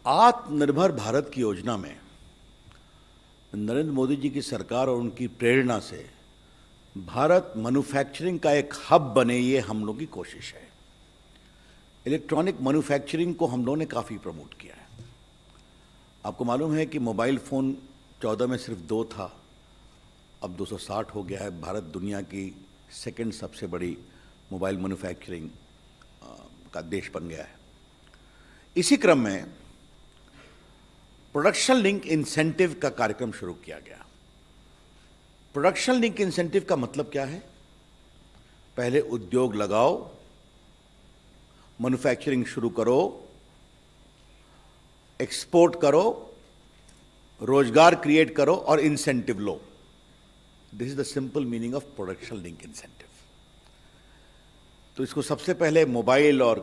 आत्मनिर्भर भारत की योजना में नरेंद्र मोदी जी की सरकार और उनकी प्रेरणा से भारत मैन्युफैक्चरिंग का एक हब बने, ये हम लोग की कोशिश है। इलेक्ट्रॉनिक मैन्युफैक्चरिंग को हम लोगों ने काफ़ी प्रमोट किया है। आपको मालूम है कि मोबाइल फ़ोन 14 में सिर्फ 2 था, अब 260 हो गया है। भारत दुनिया की सेकंड सबसे बड़ी मोबाइल मैन्युफैक्चरिंग का देश बन गया है। इसी क्रम में प्रोडक्शन लिंक इंसेंटिव का कार्यक्रम शुरू किया गया। प्रोडक्शन लिंक इंसेंटिव का मतलब क्या है? पहले उद्योग लगाओ, मैन्युफैक्चरिंग शुरू करो, एक्सपोर्ट करो, रोजगार क्रिएट करो और incentive low. This is the simple meaning of production link incentive. तो इसको सबसे पहले मोबाइल और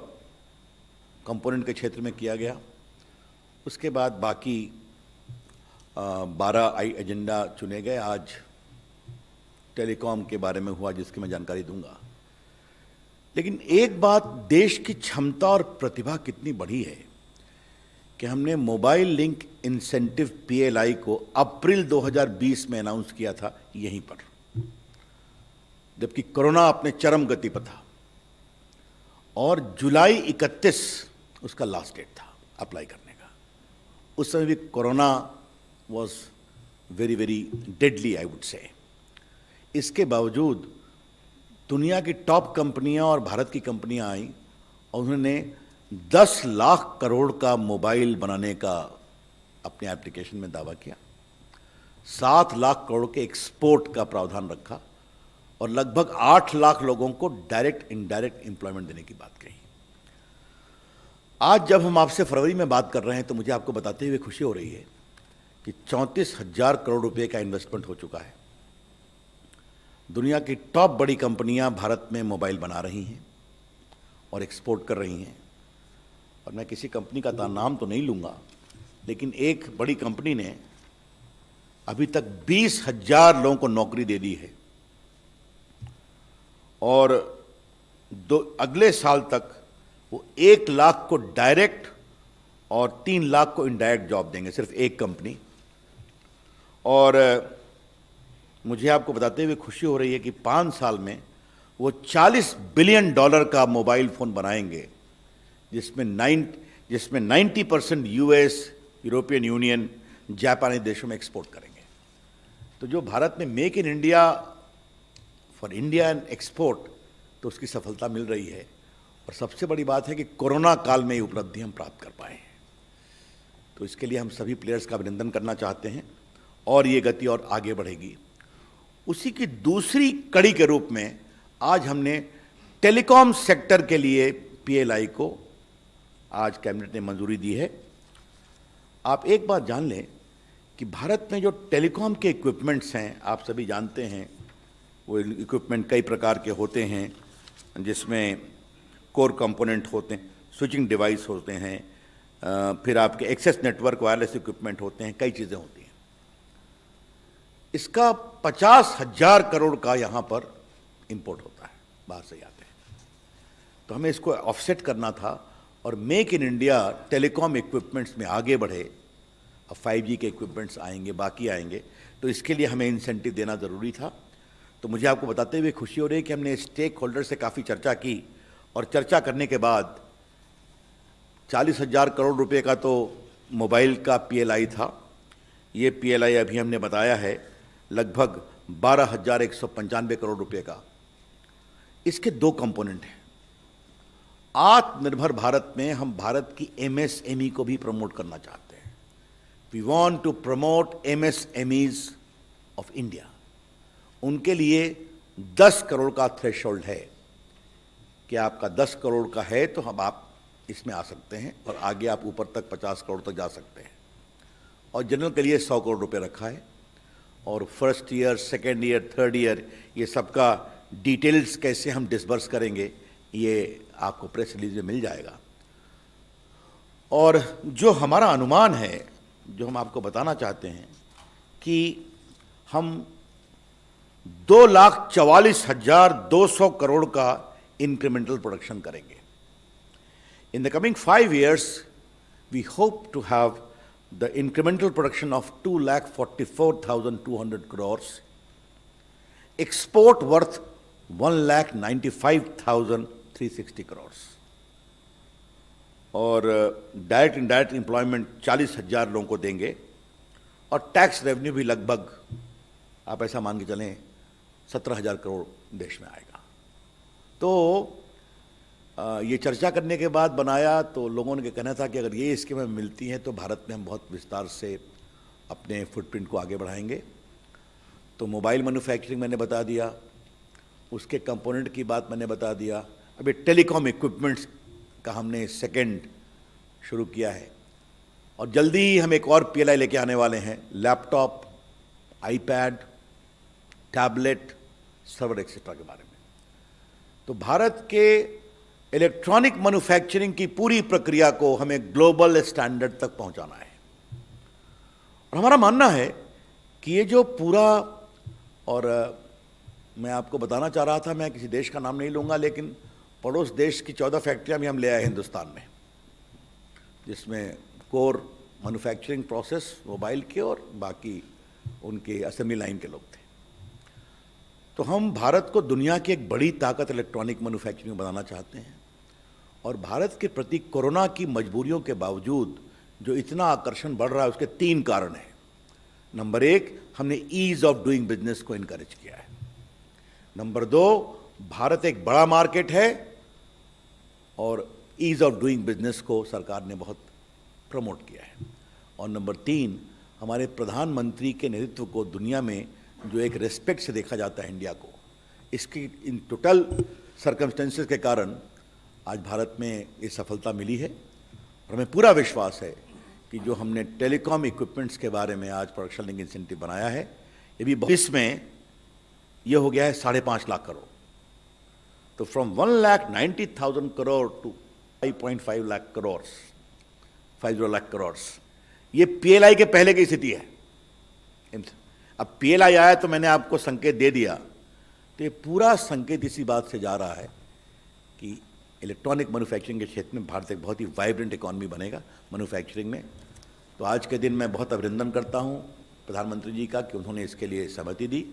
कंपोनेंट के क्षेत्र में किया गया। उसके बाद बाकी 12 एजेंडा चुने गए। आज टेलीकॉम के बारे में हुआ, जिसकी मैं जानकारी दूंगा। लेकिन एक बात, देश की क्षमता और प्रतिभा कितनी बढ़ी है कि हमने मोबाइल लिंक इंसेंटिव PLI को अप्रैल 2020 में अनाउंस किया था यहीं पर, जबकि कोरोना अपने चरम गति पर था, और जुलाई 31 उसका लास्ट डेट था अप्लाई करने का। उस समय भी corona was very very deadly, I would say. इसके बावजूद दुनिया की टॉप कंपनियां और भारत की कंपनियां आई और उन्होंने 10 लाख करोड़ का मोबाइल बनाने का अपने एप्लीकेशन में दावा किया। 7 लाख करोड़ के एक्सपोर्ट का प्रावधान रखा और लगभग 8 लाख लोगों को डायरेक्ट इनडायरेक्ट एम्प्लॉयमेंट देने की बात कही। आज जब हम आपसे फरवरी में बात कर रहे हैं तो मुझे आपको बताते हुए खुशी हो रही है कि 34,000 करोड़ रुपए का इन्वेस्टमेंट हो चुका है। दुनिया की टॉप बड़ी कंपनियां भारत में मोबाइल बना रही हैं और एक्सपोर्ट कर रही हैं। और मैं किसी कंपनी का नाम तो नहीं लूँगा, लेकिन एक बड़ी कंपनी ने अभी तक 20,000 लोगों को नौकरी दे दी है और अगले साल तक वो 1 लाख को डायरेक्ट और 3 लाख को इनडायरेक्ट जॉब देंगे, सिर्फ एक कंपनी। और मुझे आपको बताते हुए खुशी हो रही है कि 5 साल में वो $40 बिलियन का मोबाइल फ़ोन बनाएंगे, जिसमें 90% US, यूरोपियन यूनियन, जापानी देशों में एक्सपोर्ट करेंगे। तो जो भारत में make in India for India and export, तो उसकी सफलता मिल रही है। और सबसे बड़ी बात है कि कोरोना काल में ये उपलब्धि हम प्राप्त कर पाए हैं। तो इसके लिए हम सभी प्लेयर्स का अभिनंदन करना चाहते हैं और ये गति और आगे बढ़ेगी। उसी की दूसरी कड़ी के रूप में आज हमने टेलीकॉम सेक्टर के लिए PLI को आज कैबिनेट ने मंजूरी दी है। आप एक बात जान लें कि भारत में जो टेलीकॉम के इक्विपमेंट्स हैं, आप सभी जानते हैं, वो इक्विपमेंट कई प्रकार के होते हैं, जिसमें कोर कंपोनेंट होते हैं, स्विचिंग डिवाइस होते हैं, फिर आपके एक्सेस नेटवर्क वायरलेस इक्विपमेंट होते हैं, कई चीज़ें होती हैं। इसका 50,000 करोड़ का यहाँ पर इंपोर्ट होता है, बाहर से आते हैं। तो हमें इसको ऑफसेट करना था और make in India telecom equipments में आगे बढ़े। अब 5G के इक्विपमेंट्स आएंगे, बाकी आएंगे, तो इसके लिए हमें इंसेंटिव देना ज़रूरी था। तो मुझे आपको बताते हुए खुशी हो रही है कि हमने स्टेक होल्डर से काफ़ी चर्चा की और चर्चा करने के बाद 40,000 करोड़ रुपए का तो मोबाइल का PLI था। ये PLI अभी हमने बताया है लगभग 12,195 करोड़ रुपए का। इसके 2 कंपोनेंट हैं। आत्मनिर्भर भारत में हम भारत की MSME को भी प्रमोट करना चाहते हैं। We want to promote MSMEs of India. उनके लिए 10 करोड़ का थ्रेशोल्ड है कि आपका 10 करोड़ का है तो हम आप इसमें आ सकते हैं और आगे आप ऊपर तक 50 करोड़ तक जा सकते हैं। और जनरल के लिए 100 करोड़ रुपए रखा है। और first year, second year, third year, ये सबका डिटेल्स कैसे हम डिसबर्स करेंगे, ये आपको प्रेस रिलीज में मिल जाएगा। और जो हमारा अनुमान है, जो हम आपको बताना चाहते हैं कि हम 2,44,200 करोड़ का इंक्रीमेंटल प्रोडक्शन करेंगे। In the coming 5 years, we hope to have the incremental production of 2,44,200 crores, export worth 1,95,360 crores, और डायरेक्ट इनडायरेक्ट एम्प्लॉयमेंट 40,000 लोगों को देंगे, और टैक्स रेवेन्यू भी लगभग आप ऐसा मान के चलें 17,000 करोड़ देश में आएगा। तो ये चर्चा करने के बाद बनाया तो लोगों ने कहना था कि अगर ये स्कीमें मिलती हैं तो भारत में हम बहुत विस्तार से अपने फुटप्रिंट को आगे बढ़ाएंगे। तो मोबाइल मैन्युफैक्चरिंग मैंने बता दिया, उसके कंपोनेंट की बात मैंने बता दिया। अभी टेलीकॉम इक्विपमेंट्स का हमने सेकंड शुरू किया है, और जल्दी ही हम एक और PLI लेके आने वाले हैं, laptop, iPad, tablet, server etcetera के बारे में। तो भारत के इलेक्ट्रॉनिक मैन्युफैक्चरिंग की पूरी प्रक्रिया को हमें ग्लोबल स्टैंडर्ड तक पहुंचाना है, और हमारा मानना है कि ये जो पूरा, और मैं आपको बताना चाह रहा था, मैं किसी देश का नाम नहीं लूँगा, लेकिन पड़ोस देश की 14 फैक्ट्रियाँ भी हम ले आए हिंदुस्तान में, जिसमें कोर मैन्युफैक्चरिंग प्रोसेस मोबाइल के और बाकी उनके असेंबली लाइन के लोग थे। तो हम भारत को दुनिया की एक बड़ी ताकत इलेक्ट्रॉनिक मैन्युफैक्चरिंग बनाना चाहते हैं, और भारत के प्रति कोरोना की मजबूरियों के बावजूद जो इतना आकर्षण बढ़ रहा है उसके 3 कारण हैं। नंबर 1, हमने ईज ऑफ डूइंग बिजनेस को इनकरेज किया है। नंबर 2, भारत एक बड़ा मार्केट है और ईज ऑफ डूइंग बिजनेस को सरकार ने बहुत प्रमोट किया है। और नंबर 3, हमारे प्रधानमंत्री के नेतृत्व को दुनिया में जो एक रेस्पेक्ट से देखा जाता है इंडिया को, इसकी इन टोटल सर्कमस्टेंसेस के कारण आज भारत में ये सफलता मिली है। और हमें पूरा विश्वास है कि जो हमने टेलीकॉम इक्विपमेंट्स के बारे में आज प्रोडक्शन लिंक इंसेंटिव बनाया है, ये भी इसमें ये हो गया है 5.5 लाख करोड़। तो फ्रॉम 1,90,000 करोड़ टू 5.5 लाख करोड़, 50 लाख करोड़, ये PLI के पहले की स्थिति है। अब PLI आया तो मैंने आपको संकेत दे दिया, तो ये पूरा संकेत इसी बात से जा रहा है कि इलेक्ट्रॉनिक मैन्युफैक्चरिंग के क्षेत्र में भारत एक बहुत ही वाइब्रेंट इकॉनमी बनेगा मैन्युफैक्चरिंग में। तो आज के दिन मैं बहुत अभिनंदन करता हूँ प्रधानमंत्री जी का कि उन्होंने इसके लिए सहमति दी,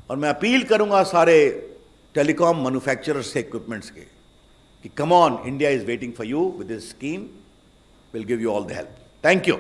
और मैं अपील करूँगा सारे टेलीकॉम मैन्युफैक्चरर्स से इक्विपमेंट्स के कि come on, India is waiting for you with this scheme, will give you all the help. Thank you.